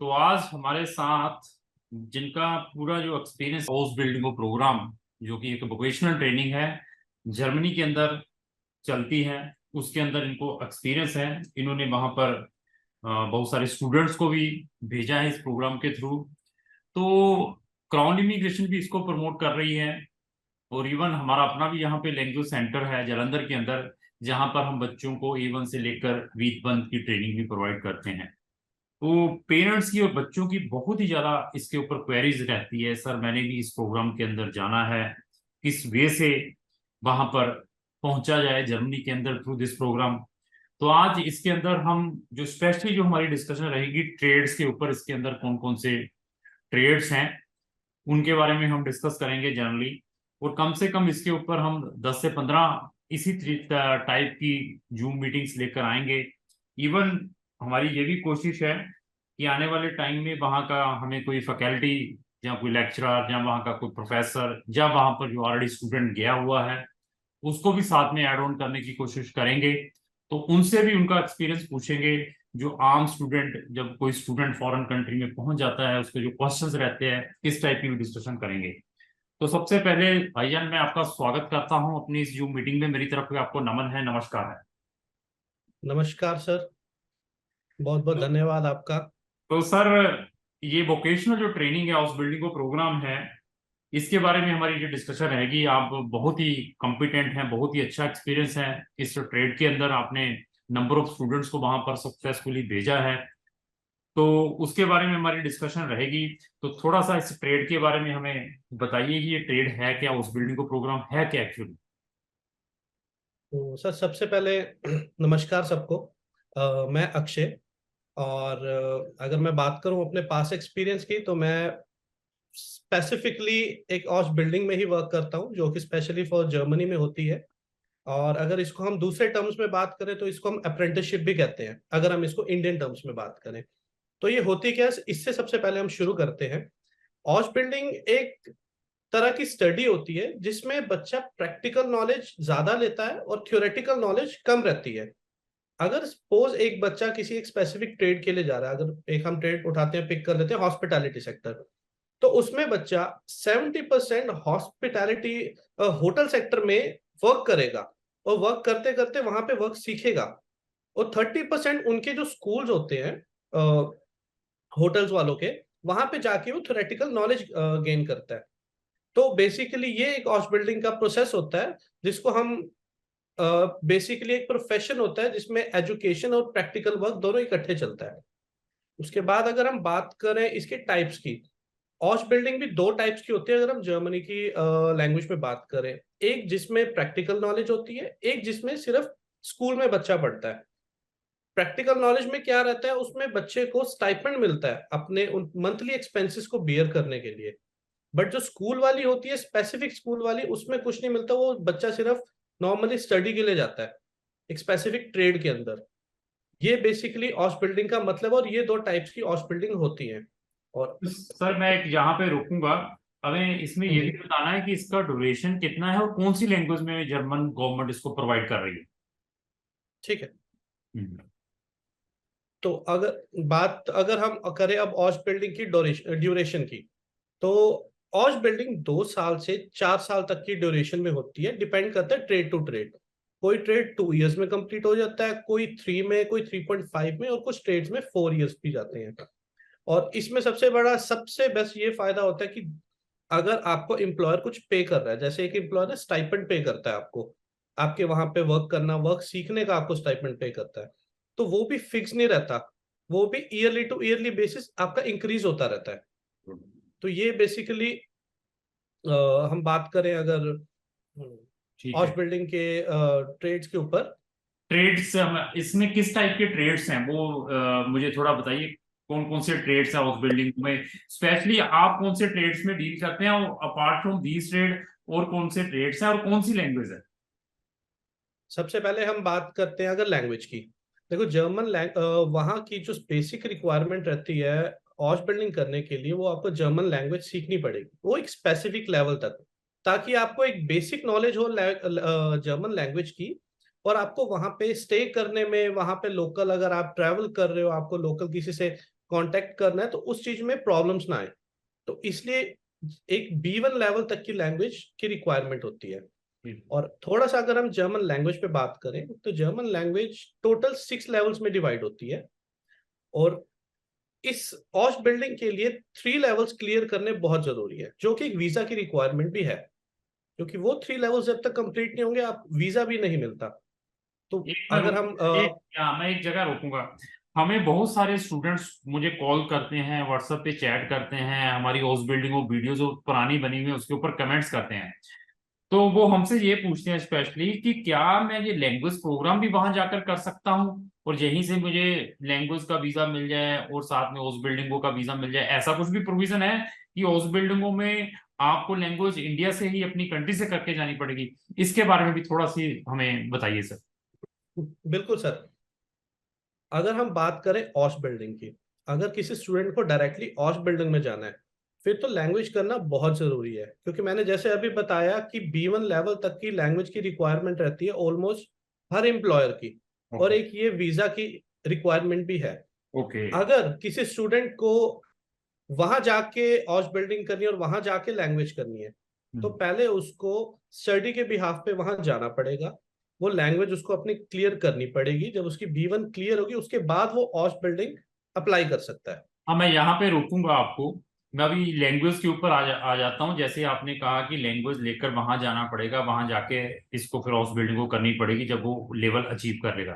तो आज हमारे साथ जिनका पूरा जो एक्सपीरियंस हाउस बिल्डिंग प्रोग्राम जो कि एक वोकेशनल ट्रेनिंग है, जर्मनी के अंदर चलती है, उसके अंदर इनको एक्सपीरियंस है। इन्होंने वहां पर बहुत सारे स्टूडेंट्स को भी भेजा है इस प्रोग्राम के थ्रू। तो क्राउन इमिग्रेशन भी इसको प्रमोट कर रही है, और इवन हमारा अपना भी यहाँ पे लैंग्वेज सेंटर है जालंधर के अंदर, जहाँ पर हम बच्चों को A1 से लेकर V1 की ट्रेनिंग भी प्रोवाइड करते हैं। तो पेरेंट्स की और बच्चों की बहुत ही ज्यादा इसके ऊपर क्वेरीज रहती है, सर मैंने भी इस प्रोग्राम के अंदर जाना है, किस वे से वहां पर पहुंचा जाए जर्मनी के अंदर थ्रू दिस प्रोग्राम। तो आज इसके अंदर हम जो स्पेशली जो हमारी डिस्कशन रहेगी ट्रेड्स के ऊपर, इसके अंदर कौन कौन से ट्रेड्स हैं उनके बारे में हम डिस्कस करेंगे जनरली। और कम से कम इसके ऊपर हम 10 से 15 इसी टाइप की जूम मीटिंग्स लेकर आएंगे। इवन हमारी ये भी कोशिश है कि आने वाले टाइम में वहाँ का हमें कोई फैकल्टी या कोई लेक्चरर या वहाँ का कोई प्रोफेसर या वहाँ पर जो ऑलरेडी स्टूडेंट गया हुआ है उसको भी साथ में ऐड ऑन करने की कोशिश करेंगे। तो उनसे भी उनका एक्सपीरियंस पूछेंगे। जो आम स्टूडेंट, जब कोई स्टूडेंट फॉरेन कंट्री में पहुंच जाता है, उसके जो क्वेश्चंस रहते हैं इस टाइप की भी डिस्कशन करेंगे। तो सबसे पहले भाईजान मैं आपका स्वागत करता हूं अपनी इस जूम मीटिंग में। मेरी तरफ से आपको नमन है, नमस्कार है। नमस्कार सर, बहुत बहुत धन्यवाद आपका। तो सर, ये वोकेशनल जो ट्रेनिंग है हाउस बिल्डिंग को प्रोग्राम है, इसके बारे में हमारी जो डिस्कशन रहेगी। आप बहुत ही कॉम्पिटेंट हैं, बहुत ही अच्छा एक्सपीरियंस है इस ट्रेड के अंदर, आपने नंबर ऑफ स्टूडेंट्स को वहां पर सक्सेसफुली भेजा है। तो उसके बारे में हमारी डिस्कशन रहेगी। तो थोड़ा सा इस ट्रेड के बारे में हमें बताइए कि ये ट्रेड है क्या, उस बिल्डिंग को प्रोग्राम है क्या एक्चुअली। तो सर सबसे पहले नमस्कार सबको। मैं अक्षय। और अगर मैं बात करूं अपने पास एक्सपीरियंस की, तो मैं स्पेसिफिकली एक ऑश बिल्डिंग में ही वर्क करता हूं, जो कि स्पेशली फॉर जर्मनी में होती है। और अगर इसको हम दूसरे टर्म्स में बात करें तो इसको हम अप्रेंटिसशिप भी कहते हैं, अगर हम इसको इंडियन टर्म्स में बात करें। तो ये होती क्या है, इससे सबसे पहले हम शुरू करते हैं। ऑश बिल्डिंग एक तरह की स्टडी होती है जिसमें बच्चा प्रैक्टिकल नॉलेज ज्यादा लेता है और थ्योरेटिकल नॉलेज कम रहती है। अगर सपोज एक बच्चा किसी एक स्पेसिफिक ट्रेड के लिए जा रहा है, अगर एक हम ट्रेड उठाते हैं, पिक कर लेते हैं हॉस्पिटैलिटी सेक्टर, तो उसमें बच्चा 70% हॉस्पिटैलिटी होटल सेक्टर में वर्क करेगा, और वर्क करते करते वहां पे वर्क सीखेगा। और 30% उनके जो स्कूल्स होते हैं होटल्स वालों के, वहां पे जाके वो थ्योरेटिकल नॉलेज गेन करता है। तो बेसिकली ये एक हाउस बिल्डिंग का प्रोसेस होता है, जिसको हम बेसिकली एक प्रोफेशन होता है जिसमें एजुकेशन और प्रैक्टिकल वर्क दोनों इकट्ठे चलता है। उसके बाद अगर हम बात करें इसके टाइप्स की, हाउस बिल्डिंग भी दो टाइप्स की होती है। अगर हम जर्मनी की लैंग्वेज में बात करें, एक जिसमें प्रैक्टिकल नॉलेज होती है, एक जिसमें सिर्फ स्कूल में बच्चा पढ़ता है। प्रैक्टिकल नॉलेज में क्या रहता है, उसमें बच्चे को स्टाइपेंड मिलता है अपने उन मंथली एक्सपेंसेस को बियर करने के लिए। बट जो स्कूल वाली होती है, स्पेसिफिक स्कूल वाली, उसमें कुछ नहीं मिलता। वो बच्चा सिर्फ नॉर्मली स्टडी के लिए जाता है एक स्पेसिफिक ट्रेड के अंदर। ये बेसिकली हाउस बिल्डिंग का मतलब, और ये दो टाइप्स की हाउस बिल्डिंग होती है। और सर मैं एक यहाँ पे रुकूंगा। हमें इसमें ये भी जी, बताना है कि इसका ड्यूरेशन कितना है और कौन सी लैंग्वेज में जर्मन गवर्नमेंट इसको प्रोवाइड कर रही है। ठीक है। हम्म। तो अगर हम करें अब हाउस बिल्डिंग की ड्यूरेशन की, तो हाउस बिल्डिंग 2 साल से 4 साल तक की ड्यूरेशन में होती है। डिपेंड करता है ट्रेड टू ट्रेड। कोई ट्रेड 2 इयर्स में कंप्लीट हो जाता है, कोई 3 में, कोई 3.5 में, और कुछ ट्रेड्स में 4 इयर्स भी जाते हैं। और इसमें सबसे बड़ा, सबसे बेस्ट ये फायदा होता है कि अगर आपको एम्प्लॉयर कुछ पे कर रहा है, जैसे एक एम्प्लॉयर है स्टाइपेंड पे करता है आपको, आपके वहां पे वर्क करना, वर्क सीखने का आपको स्टाइपेंड पे करता है, तो वो भी फिक्स नहीं रहता। वो भी ईयरली टू ईयरली बेसिस आपका इंक्रीज होता रहता है। तो ये बेसिकली हम बात करें अगर ठीक हाउस है। बिल्डिंग के ट्रेड्स के ऊपर। ट्रेड्स इसमें किस टाइप के ट्रेड्स हैं वो मुझे थोड़ा बताइए। कौन कौन से ट्रेड्स हैं हाउस बिल्डिंग में, स्पेशली आप कौन से ट्रेड्स में डील करते हैं, और अपार्ट फ्रॉम दीज ट्रेड और कौन से ट्रेड्स हैं और कौन सी लैंग्वेज है। सबसे पहले हम बात करते हैं अगर लैंग्वेज की। देखो वहाँ की जो बेसिक रिक्वायरमेंट रहती है हाउस बिल्डिंग करने के लिए, वो आपको जर्मन लैंग्वेज सीखनी पड़ेगी, वो एक स्पेसिफिक लेवल तक, ताकि आपको एक बेसिक नॉलेज हो जर्मन लैंग्वेज की। और आपको वहाँ पे स्टे करने में, वहाँ पे लोकल अगर आप ट्रैवल कर रहे हो, आपको लोकल किसी से कांटेक्ट करना है तो उस चीज में प्रॉब्लम्स ना आए। तो इसलिए एक B1 लेवल तक की लैंग्वेज की रिक्वायरमेंट होती है। और थोड़ा सा अगर हम जर्मन लैंग्वेज पे बात करें तो जर्मन लैंग्वेज टोटल 6 लेवल्स में डिवाइड होती है। और इस ऑश बिल्डिंग के लिए 3 लेवल्स क्लियर करने बहुत जरूरी है, जो कि एक वीजा की रिक्वायरमेंट भी है, क्योंकि वो 3 लेवल्स जब तक कंप्लीट नहीं होंगे आप वीजा भी नहीं मिलता। तो एक मैं अगर हम मैं एक जगह रोकूंगा। हमें बहुत सारे स्टूडेंट्स मुझे कॉल करते हैं, व्हाट्सएप पे चैट करते हैं, हमारी हाउस बिल्डिंग वो वीडियो जो पुरानी बनी हुई है उसके ऊपर कमेंट्स करते हैं। तो वो हमसे ये पूछते हैं स्पेशली कि क्या मैं ये लैंग्वेज प्रोग्राम भी वहां जाकर कर सकता हूँ और यहीं से मुझे लैंग्वेज का वीजा मिल जाए और साथ में हाउस बिल्डिंगों का वीजा मिल जाए, ऐसा कुछ भी प्रोविजन है कि हाउस बिल्डिंगों में आपको लैंग्वेज इंडिया से ही अपनी कंट्री से करके जानी पड़ेगी? इसके बारे में भी थोड़ा सी हमें बताइए सर। बिल्कुल सर, अगर हम बात करें ऑश बिल्डिंग की, अगर किसी स्टूडेंट को डायरेक्टली ऑश बिल्डिंग में जाना है फिर तो लैंग्वेज करना बहुत जरूरी है, क्योंकि मैंने जैसे अभी बताया कि B1 लेवल तक की लैंग्वेज की रिक्वायरमेंट रहती है ऑलमोस्ट हर एम्प्लॉयर की। और ओके। एक ये वीजा की रिक्वायरमेंट भी है। ओके। अगर किसी स्टूडेंट को वहां जाके ऑश बिल्डिंग करनी है और वहां जाके लैंग्वेज करनी है, तो पहले उसको स्टडी के बिहाफ पे वहां जाना पड़ेगा। वो लैंग्वेज उसको अपनी क्लियर करनी पड़ेगी। जब उसकी B1 क्लियर होगी उसके बाद वो ऑश बिल्डिंग अप्लाई कर सकता है। हाँ, मैं यहाँ पे रोकूंगा आपको। मैं अभी लैंग्वेज के ऊपर आ जाता हूँ। जैसे आपने कहा कि लैंग्वेज लेकर वहां जाना पड़ेगा, वहां जाके इसको फिर हाउस बिल्डिंग को करनी पड़ेगी जब वो लेवल अचीव कर लेगा।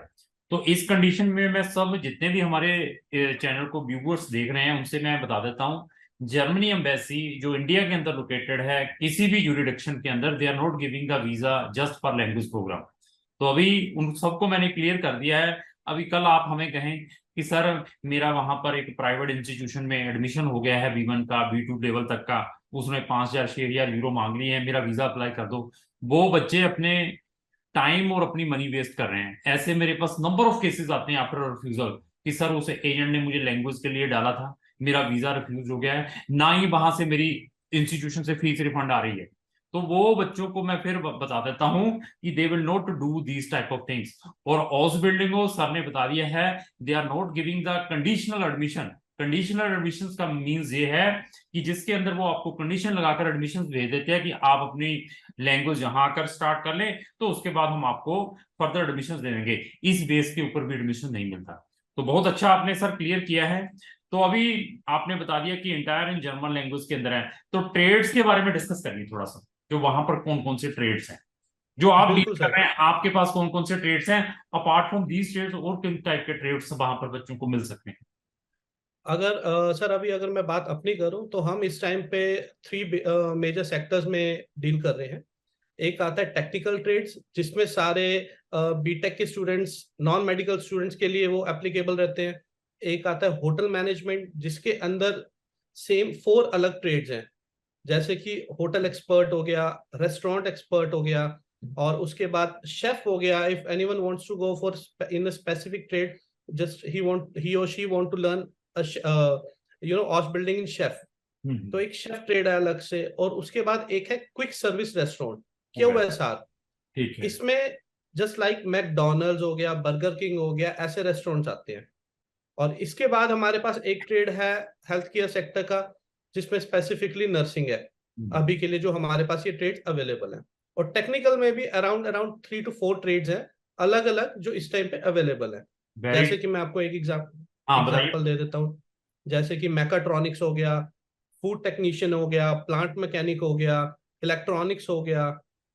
तो इस कंडीशन में मैं सब जितने भी हमारे चैनल को व्यूअर्स देख रहे हैं उनसे मैं बता देता हूँ, जर्मनी एम्बेसी जो इंडिया के अंदर लोकेटेड है किसी भी यूरिडिक्शन के अंदर, they are not giving the visa just for language program. तो अभी उन सबको मैंने क्लियर कर दिया है। अभी कल आप हमें कहें कि सर मेरा वहां पर एक प्राइवेट इंस्टीट्यूशन में एडमिशन हो गया है B1 का, B2 लेवल तक का, उसने 5,000 6,000 यूरो मांग ली है, मेरा वीजा अप्लाई कर दो। वो बच्चे अपने टाइम और अपनी मनी वेस्ट कर रहे हैं। ऐसे मेरे पास नंबर ऑफ केसेस आते हैं आफ्टर रिफ्यूजल कि सर उस एजेंट ने मुझे लैंग्वेज के लिए डाला था, मेरा वीजा रिफ्यूज हो गया है, ना ही वहां से मेरी इंस्टीट्यूशन से फीस रिफंड आ रही है। तो वो बच्चों को मैं फिर बता देता हूं कि they will not do these type of things. और हाउस बिल्डिंग को सर ने बता दिया है, they are not giving the conditional admission. Conditional admission का मीन्स ये है कि जिसके अंदर वो आपको कंडीशन लगाकर एडमिशन भेज देते हैं कि आप अपनी लैंग्वेज यहाँ आकर स्टार्ट कर लें तो उसके बाद हम आपको फर्दर एडमिशन दे देंगे। इस बेस के ऊपर भी एडमिशन नहीं मिलता। तो बहुत अच्छा आपने सर क्लियर किया है। तो अभी आपने बता दिया कि इंटायर इन जर्मन लैंग्वेज के अंदर है। तो ट्रेड्स के बारे में डिस्कस करिए थोड़ा सा, जो वहां पर कौन कौन से ट्रेड्स हैं जो आप डील बिल्कुल कर सर। रहे हैं, आपके पास कौन कौन से ट्रेड्स हैं अपार्ट फ्रॉम दीज ट्रेड्स, और किन टाइप के ट्रेड्स वहां पर बच्चों को मिल सकते हैं? अगर सर अभी अगर मैं बात अपनी करूं तो हम इस टाइम पे 3 मेजर सेक्टर्स में डील कर रहे हैं। एक आता है टेक्निकल ट्रेड्स, जिसमें सारे बीटेक के स्टूडेंट्स, नॉन मेडिकल स्टूडेंट्स के लिए वो एप्लीकेबल रहते हैं। एक आता है होटल मैनेजमेंट, जिसके अंदर सेम 4 अलग ट्रेड्स हैं, जैसे कि होटल एक्सपर्ट हो गया, रेस्टोरेंट एक्सपर्ट हो गया, और उसके बाद शेफ हो गया। If anyone wants to go for in a specific trade, just he और शी वांट टू लर्न ऑश बिल्डिंग इन शेफ, तो एक शेफ ट्रेड है अलग से। और उसके बाद एक है क्विक सर्विस रेस्टोरेंट, QSR। ठीक है। इसमें जस्ट लाइक मैकडोनल्ड्स हो गया, बर्गर किंग हो गया, ऐसे रेस्टोरेंट्स आते हैं। और इसके बाद हमारे पास एक ट्रेड है हेल्थ केयर सेक्टर का, जिसमें स्पेसिफिकली नर्सिंग है। अभी के लिए जो हमारे पास ये ट्रेड्स अवेलेबल हैं। और टेक्निकल में भी अराउंड अराउंड 3 to 4 ट्रेड्स हैं अलग अलग, जो इस टाइम पे अवेलेबल है। वेरी। जैसे कि मैं आपको एक हाँ, बताइए। एग्जाम्पल दे देता हूँ। जैसे कि मैकाट्रॉनिक्स हो गया, फूड टेक्नीशियन हो गया, प्लांट मैकेनिक हो गया, इलेक्ट्रॉनिक्स हो गया।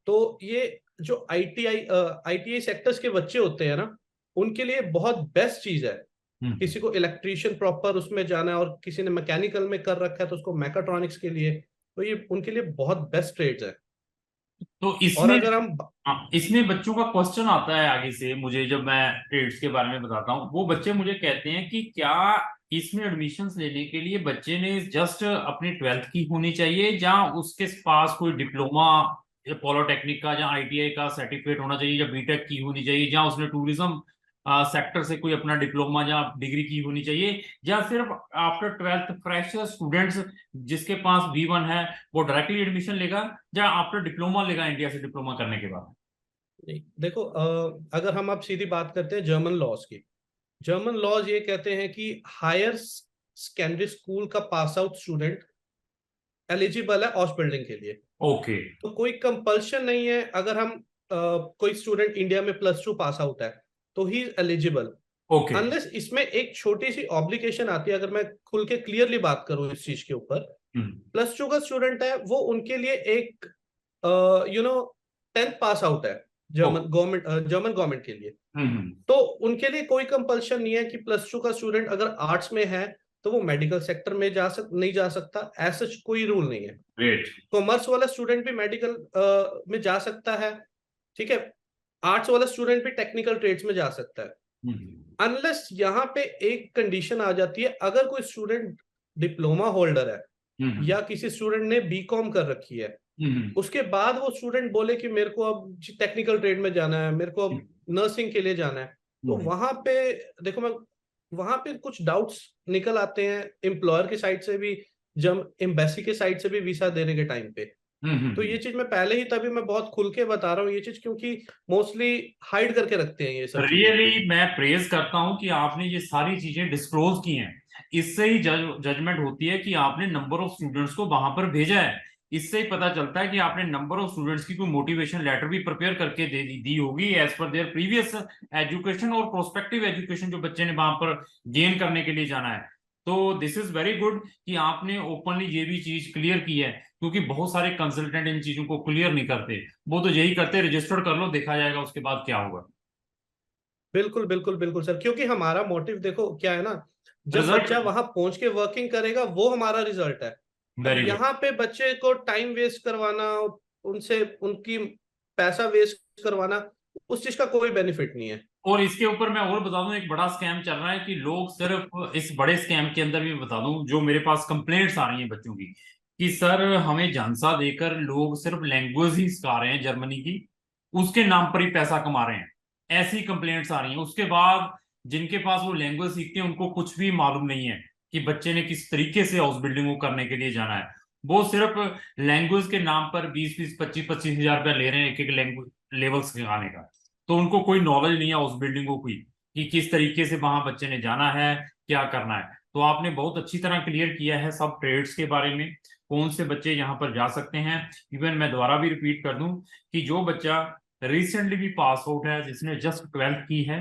तो ये जो ITI सेक्टर्स के बच्चे होते हैं ना, उनके लिए बहुत बेस्ट चीज है। किसी को इलेक्ट्रीशियन प्रॉपर उसमें जाना है और किसी ने मैकेनिकल में कर रखा है तो उसको मैकाट्रॉनिक्स के लिए, तो ये उनके लिए बहुत बेस्ट ट्रेड्स है। तो और इसमें, अगर हम हाँ, इसमें बच्चों का क्वेश्चन आता है आगे से मुझे, जब मैं ट्रेड्स के बारे में बताता हूँ वो बच्चे मुझे कहते हैं कि क्या इसमें एडमिशन्स लेने के लिए बच्चे ने जस्ट अपनी 12th की होनी चाहिए, या उसके पास कोई डिप्लोमा या पॉलिटेक्निक का या ITI का सर्टिफिकेट होना चाहिए, या बीटेक की होनी चाहिए, या उसने टूरिज्म सेक्टर से कोई अपना डिप्लोमा या डिग्री की होनी चाहिए, या सिर्फ आफ्टर 12th फ्रेशर स्टूडेंट्स जिसके पास B1 है वो डायरेक्टली एडमिशन लेगा, या आफ्टर डिप्लोमा लेगा इंडिया से डिप्लोमा करने के बाद? देखो, अगर हम अब सीधी बात करते हैं जर्मन लॉज की, जर्मन लॉज ये कहते हैं कि हायर सेकेंडरी स्कूल का पास आउट स्टूडेंट एलिजिबल है हाउस बिल्डिंग के लिए। ओके तो कोई कंपल्शन नहीं है, अगर हम कोई स्टूडेंट इंडिया में +2 पास आउट है तो he is eligible, okay unless इसमें एक छोटी सी ऑब्लिगेशन आती है। अगर मैं खुल के क्लियरली बात करूं इस चीज के ऊपर, +2 का स्टूडेंट है वो उनके लिए एक 10th पास आउट है जर्मन गवर्नमेंट के लिए, तो उनके लिए कोई कंपल्शन नहीं है कि +2 का स्टूडेंट अगर आर्ट्स में है तो वो मेडिकल सेक्टर में नहीं जा सकता, ऐसा कोई रूल नहीं है। ग्रेट कॉमर्स वाला स्टूडेंट भी मेडिकल में जा सकता है, ठीक है, आर्ट्स वाला स्टूडेंट भी टेक्निकल ट्रेड्स में जा सकता है, अनलेस यहाँ पे एक कंडीशन आ जाती है, अगर कोई स्टूडेंट डिप्लोमा होल्डर है या किसी स्टूडेंट ने बीकॉम कर रखी है, उसके बाद वो स्टूडेंट बोले कि मेरे को अब टेक्निकल ट्रेड में जाना है, मेरे को अब नर्सिंग के लिए जाना है, तो वहां पे देखो मैं वहां पे कुछ डाउट्स निकल आते हैं एम्प्लॉयर की साइड से भी, जब एम्बेसी के साइड से भी वीसा देने के टाइम पे। तो ये चीज मैं पहले ही तभी मैं बहुत खुल के बता रहा हूँ ये चीज, क्योंकि मोस्टली हाइड करके रखते हैं ये सब। रियली मैं प्रेज करता हूं कि आपने ये सारी चीजें डिस्क्लोज की हैं। इससे ही जजमेंट होती है कि आपने नंबर ऑफ स्टूडेंट्स को वहां पर भेजा है। इससे ही पता चलता है कि आपने नंबर ऑफ स्टूडेंट्स की कोई मोटिवेशन लेटर भी प्रिपेयर करके दी होगी as per their previous education और प्रोस्पेक्टिव एजुकेशन जो बच्चे ने वहां पर गेन करने के लिए जाना है। तो दिस इज वेरी गुड कि आपने ओपनली ये भी चीज क्लियर की है, क्योंकि बहुत सारे कंसल्टेंट इन चीजों को क्लियर नहीं करते। वो तो यही करते रजिस्टर्ड कर लो, देखा जाएगा उसके बाद क्या होगा। बिल्कुल बिल्कुल बिल्कुल सर, क्योंकि हमारा मोटिव देखो क्या है ना, जब रिजल्ट बच्चा वहां पहुंच के वर्किंग करेगा वो हमारा रिजल्ट है। अब वेरी गुड। यहाँ पे बच्चे को टाइम वेस्ट करवाना, उनसे उनकी पैसा वेस्ट करवाना, उस चीज का कोई बेनिफिट नहीं है। और इसके ऊपर मैं और बता दूं, एक बड़ा स्कैम चल रहा है कि लोग सिर्फ इस बड़े स्कैम के अंदर भी बता दूं, जो मेरे पास कंप्लेंट्स आ रही हैं बच्चों की, कि सर हमें झांसा देकर लोग सिर्फ लैंग्वेज ही सिखा रहे हैं जर्मनी की, उसके नाम पर ही पैसा कमा रहे हैं। ऐसी कंप्लेंट्स आ रही हैं। उसके बाद जिनके पास वो लैंग्वेज सीखते हैं उनको कुछ भी मालूम नहीं है कि बच्चे ने किस तरीके से हाउस बिल्डिंग को करने के लिए जाना है। वो सिर्फ लैंग्वेज के नाम पर 20-20 25-25 हजार रुपया ले रहे हैं एक एक लैंग्वेज लेवल सिखाने का। तो उनको कोई नॉलेज नहीं है उस बिल्डिंगों की कि किस तरीके से वहां बच्चे ने जाना है, क्या करना है। तो आपने बहुत अच्छी तरह क्लियर किया है सब ट्रेड्स के बारे में, कौन से बच्चे यहाँ पर जा सकते हैं। इवन मैं दोबारा भी रिपीट कर दूं कि जो बच्चा रिसेंटली भी पास आउट है, जिसने जस्ट 12th की है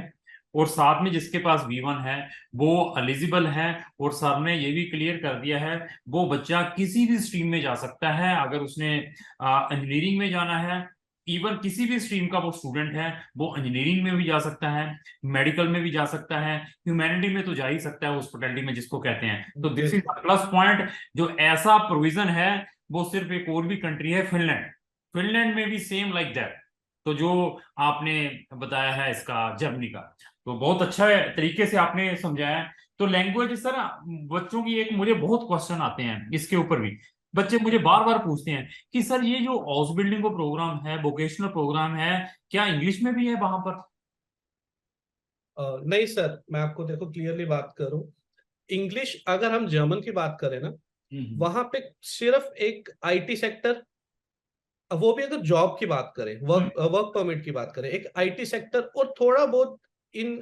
और साथ में जिसके पास V1 है, वो एलिजिबल है। और सर ने ये भी क्लियर कर दिया है वो बच्चा किसी भी स्ट्रीम में जा सकता है। अगर उसने इंजीनियरिंग में जाना है, इवन किसी भी स्ट्रीम का वो स्टूडेंट है, वो इंजीनियरिंग में भी जा सकता है, मेडिकल में भी जा सकता है, ह्यूमैनिटी में तो जा ही सकता है, हॉस्पिटैलिटी में जिसको कहते हैं। तो दिस इज प्लस पॉइंट। जो ऐसा प्रोविजन है वो सिर्फ एक और भी कंट्री है, फिनलैंड। फिनलैंड में भी सेम लाइक दैट। तो जो आपने बताया है इसका जर्मनी का, तो बहुत अच्छा तरीके से आपने समझाया। तो लैंग्वेज सर, बच्चों की एक मुझे बहुत क्वेश्चन आते हैं इसके ऊपर भी। बच्चे मुझे बार बार पूछते हैं कि सर ये जो हाउस बिल्डिंग को प्रोग्राम है, वोकेशनल प्रोग्राम है, क्या इंग्लिश में भी है वहां पर? नहीं सर, मैं आपको देखो क्लियरली बात करूं, इंग्लिश अगर हम जर्मन की बात करें ना, वहां पे सिर्फ एक आईटी सेक्टर, वो भी अगर जॉब की बात करें, वर्क परमिट की बात करें, एक आईटी सेक्टर और थोड़ा बहुत इन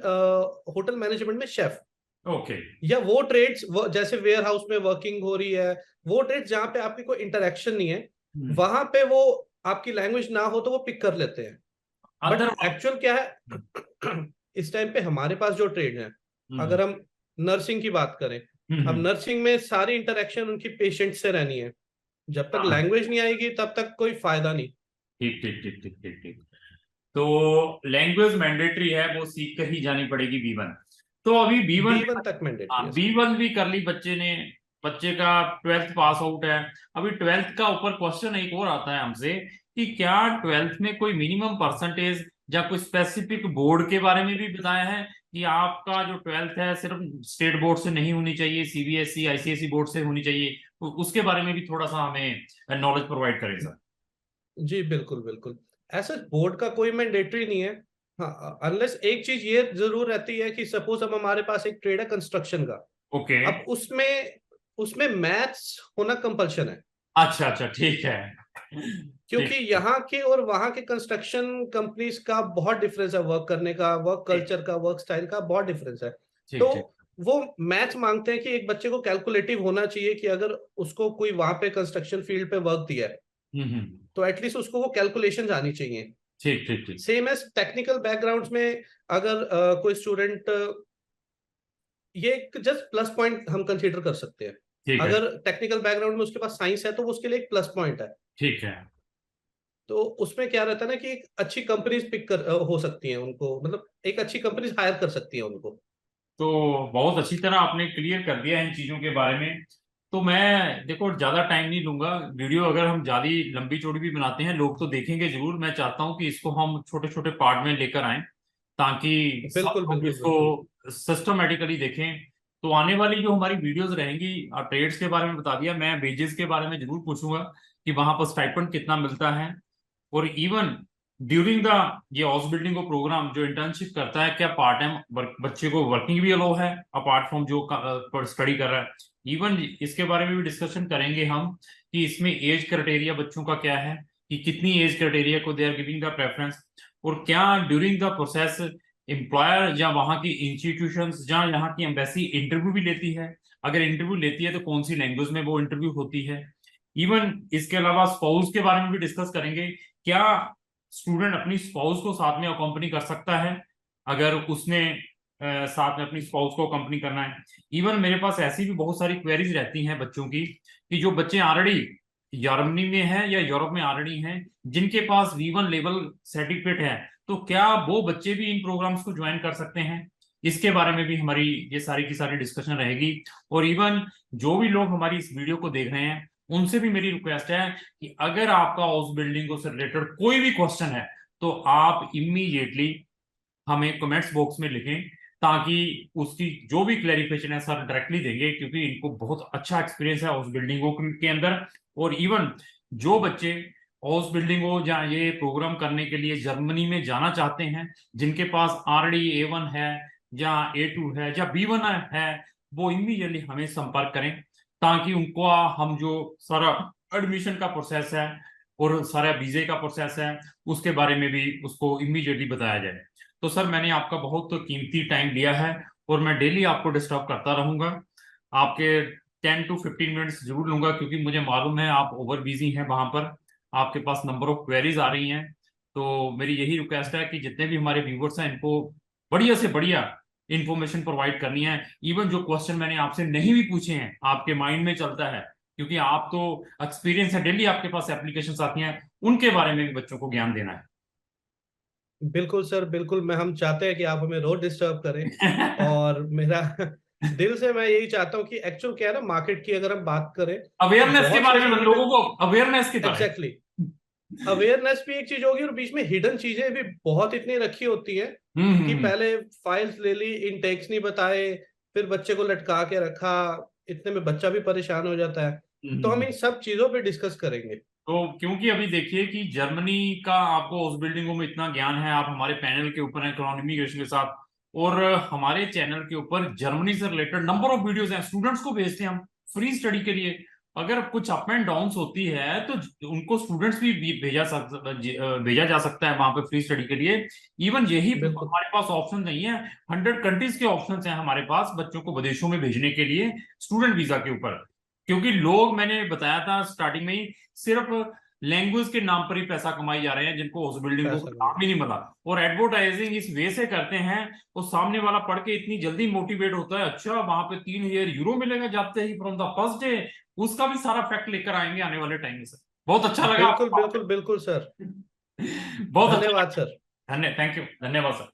होटल मैनेजमेंट में शेफ, ओके या वो ट्रेड्स जैसे वेयर हाउस में वर्किंग हो रही है, वो ट्रेड्स जहाँ पे आपकी कोई इंटरेक्शन नहीं है, वहां पे वो आपकी लैंग्वेज ना हो तो वो पिक कर लेते हैं। अदर बट एक्चुअल क्या है इस टाइम पे हमारे पास जो ट्रेड है, अगर हम नर्सिंग की बात करें, अब नर्सिंग में सारी इंटरेक्शन उनकी पेशेंट से रहनी है, जब तक लैंग्वेज नहीं आएगी तब तक कोई फायदा नहीं। ठीक ठीक ठीक ठीक ठीक ठीक। तो लैंग्वेज मैंडेटरी है, वो सीख कर ही जानी पड़ेगी B1। तो अभी B1 तक मैंडेटरी है। B1 भी कर ली बच्चे ने, बच्चे का 12th पास आउट है। अभी 12th का ऊपर क्वेश्चन एक और आता है हमसे कि क्या 12th में कोई मिनिमम परसेंटेज या कोई स्पेसिफिक बोर्ड के बारे में भी बताया है कि आपका जो 12th है सिर्फ स्टेट बोर्ड से नहीं होनी चाहिए, CBSE ICSE बोर्ड से होनी चाहिए? उसके बारे में भी थोड़ा सा हमें नॉलेज प्रोवाइड करें सर। जी बिल्कुल बिल्कुल, ऐसा बोर्ड का कोई मैंडेटरी नहीं है। हाँ, अनलेस एक चीज ये जरूर रहती है कि सपोज अब हमारे पास एक ट्रेड है कंस्ट्रक्शन का, ओके अब उसमें उसमें मैथ्स होना कंपल्शन है। अच्छा अच्छा ठीक है। क्योंकि ठीक यहाँ के और वहाँ के कंस्ट्रक्शन कंपनीज का बहुत डिफरेंस है, वर्क करने का, वर्क ठीक कल्चर का, वर्क स्टाइल का बहुत डिफरेंस है। ठीक तो ठीक वो मैथ्स मांगते हैं कि एक बच्चे को कैलकुलेटिव होना चाहिए कि अगर उसको कोई वहां पे कंस्ट्रक्शन फील्ड पे वर्क दिया है तो एटलीस्ट उसको वो कैलकुलेशन आनी चाहिए। ठीक ठीक ठीक सेम एज टेक्निकल बैकग्राउंड्स में अगर कोई स्टूडेंट, ये एक जस्ट प्लस पॉइंट हम कंसीडर कर सकते हैं। ठीक है अगर टेक्निकल बैकग्राउंड में उसके पास साइंस है तो वो उसके लिए एक प्लस पॉइंट है। ठीक है। तो उसमें क्या रहता है ना कि एक अच्छी कंपनीज पिक कर हो सकती हैं उनको, मतलब एक अच्छी कंपनीज हायर कर सकती है उनको। तो बहुत अच्छी तरह आपने क्लियर कर दिया इन चीजों के बारे में। तो मैं देखो ज्यादा टाइम नहीं लूंगा। वीडियो अगर हम ज्यादा लंबी चौड़ी भी बनाते हैं लोग तो देखेंगे जरूर। मैं चाहता हूं कि इसको हम छोटे छोटे पार्ट में लेकर आए ताकि सब बिल्कुल लोग बिल्कुल इसको बिल्कुल। सिस्टमेटिकली देखें। तो आने वाली जो हमारी वीडियोस रहेंगी, ट्रेड्स के बारे में बता दिया, मैं वेजेस के बारे में जरूर पूछूंगा कि वहां पर स्टाइपेंड कितना मिलता है। और इवन ड्यूरिंग द ये हाउस बिल्डिंग को प्रोग्राम जो इंटर्नशिप करता है, क्या पार्ट टाइम बच्चे को वर्किंग भी अलाउ है अपार्ट फ्रॉम जो स्टडी कर रहा है। इवन इसके बारे में भी डिस्कशन करेंगे हम कि इसमें एज क्राइटेरिया बच्चों का क्या है, कि कितनी एज क्राइटेरिया को they are giving the preference. और क्या ड्यूरिंग द प्रोसेस एम्प्लॉयर या वहाँ की इंस्टीट्यूशंस जहाँ यहाँ की एम्बेसी इंटरव्यू भी लेती है, अगर इंटरव्यू लेती है तो कौन सी लैंग्वेज में वो इंटरव्यू होती है। इवन इसके अलावा स्पाउस के बारे में भी डिस्कस करेंगे। क्या स्टूडेंट अपनी स्पाउस को साथ में अकम्पनी कर सकता है अगर उसने साथ में अपनी स्पाउस को अकम्पनी करना है। इवन मेरे पास ऐसी भी बहुत सारी क्वेरीज रहती हैं बच्चों की कि जो बच्चे ऑलरेडी जर्मनी में हैं या यूरोप में ऑलरेडी हैं, जिनके पास V1 लेवल सर्टिफिकेट है, तो क्या वो बच्चे भी इन प्रोग्राम्स को ज्वाइन कर सकते हैं। इसके बारे में भी हमारी ये सारी की सारी डिस्कशन रहेगी। और इवन जो भी लोग हमारी इस वीडियो को देख रहे हैं उनसे भी मेरी रिक्वेस्ट है कि अगर आपका हाउस बिल्डिंग से रिलेटेड कोई भी क्वेश्चन है तो आप इमीडिएटली हमें कमेंट्स बॉक्स में लिखें, ताकि उसकी जो भी क्लैरिफिकेशन है सर डायरेक्टली देंगे, क्योंकि इनको बहुत अच्छा एक्सपीरियंस है हाउस बिल्डिंगों के अंदर। और इवन जो बच्चे हाउस बिल्डिंगों या ये प्रोग्राम करने के लिए जर्मनी में जाना चाहते हैं, जिनके पास ऑलरेडी A1 है या A2 है या B1 है, वो इमीडिएटली हमें संपर्क करें, ताकि उनको हम जो सारा एडमिशन का प्रोसेस है और सारा वीजे का प्रोसेस है उसके बारे में भी उसको इमीडिएटली बताया जाए। तो सर मैंने आपका बहुत कीमती टाइम लिया है और मैं डेली आपको डिस्टर्ब करता रहूंगा। आपके 10 to 15 मिनट्स जरूर लूंगा, क्योंकि मुझे मालूम है आप ओवर बिजी हैं वहां पर, आपके पास नंबर ऑफ क्वेरीज आ रही हैं। तो मेरी यही रिक्वेस्ट है कि जितने भी हमारे व्यूवर्स हैं इनको बढ़िया से बढ़िया इंफॉर्मेशन प्रोवाइड करनी है। इवन जो क्वेश्चन मैंने आपसे नहीं भी पूछे हैं आपके माइंड में चलता है, क्योंकि आप तो एक्सपीरियंस है, डेली आपके पास एप्लीकेशन आती हैं, उनके बारे में भी बच्चों को ज्ञान देना है। बिल्कुल सर बिल्कुल, मैं हम चाहते हैं कि आप हमें रोज डिस्टर्ब करें। और मेरा दिल से मैं यही चाहता हूँ कि एक्चुअल क्या है ना, मार्केट की अगर हम बात करें तो अवेयरनेस के बहुत बारे से में स्टूडेंट, लोगों को अवेयरनेस के बारे एग्जैक्टली अवेयरनेस भी एक चीज होगी और बीच में हिडन चीजें भी बहुत इतनी रखी होती हैं में। कि पहले फाइल्स ले ली, इनटेक्स नहीं बताए, फिर बच्चे को लटका के रखा, इतने में बच्चा भी परेशान हो जाता है। तो हम इन सब चीजों पे डिस्कस करेंगे। तो क्योंकि अभी देखिए कि जर्मनी का आपको हाउस बिल्डिंगों में इतना ज्ञान है, आप हमारे पैनल के ऊपर हैं इमिग्रेशन के साथ, और हमारे चैनल के ऊपर जर्मनी से रिलेटेड नंबर ऑफ वीडियोस हैं, स्टूडेंट्स को भेजते हैं हम फ्री स्टडी के लिए। अगर कुछ अप एंड डाउन होती है तो उनको स्टूडेंट्स भी भेजा जा सकता है वहां पे फ्री स्टडी के लिए। इवन यही बिल्कुल हमारे पास ऑप्शन नहीं है, 100 कंट्रीज के ऑप्शन हैं हमारे पास बच्चों को विदेशों में भेजने के लिए स्टूडेंट वीजा के ऊपर। क्योंकि लोग, मैंने बताया था स्टार्टिंग में ही, सिर्फ लैंग्वेज के नाम पर ही पैसा कमाई जा रहे हैं, जिनको हाउस बिल्डिंग को पैसा काम ही नहीं मिला। और एडवर्टाइजिंग इस वे से करते हैं तो सामने वाला पढ़ के इतनी जल्दी मोटिवेट होता है, अच्छा वहां पे 3,000 यूरो मिलेगा जाते ही फ्रॉम द फर्स्ट डे। उसका भी सारा फैक्ट लेकर आएंगे आने वाले टाइम में सर। बहुत अच्छा लगा बिल्कुल आपको बिल्कुल बिल्कुल सर। बहुत अच्छा धन्यवाद लगा। सर। थैंक यू, धन्यवाद सर।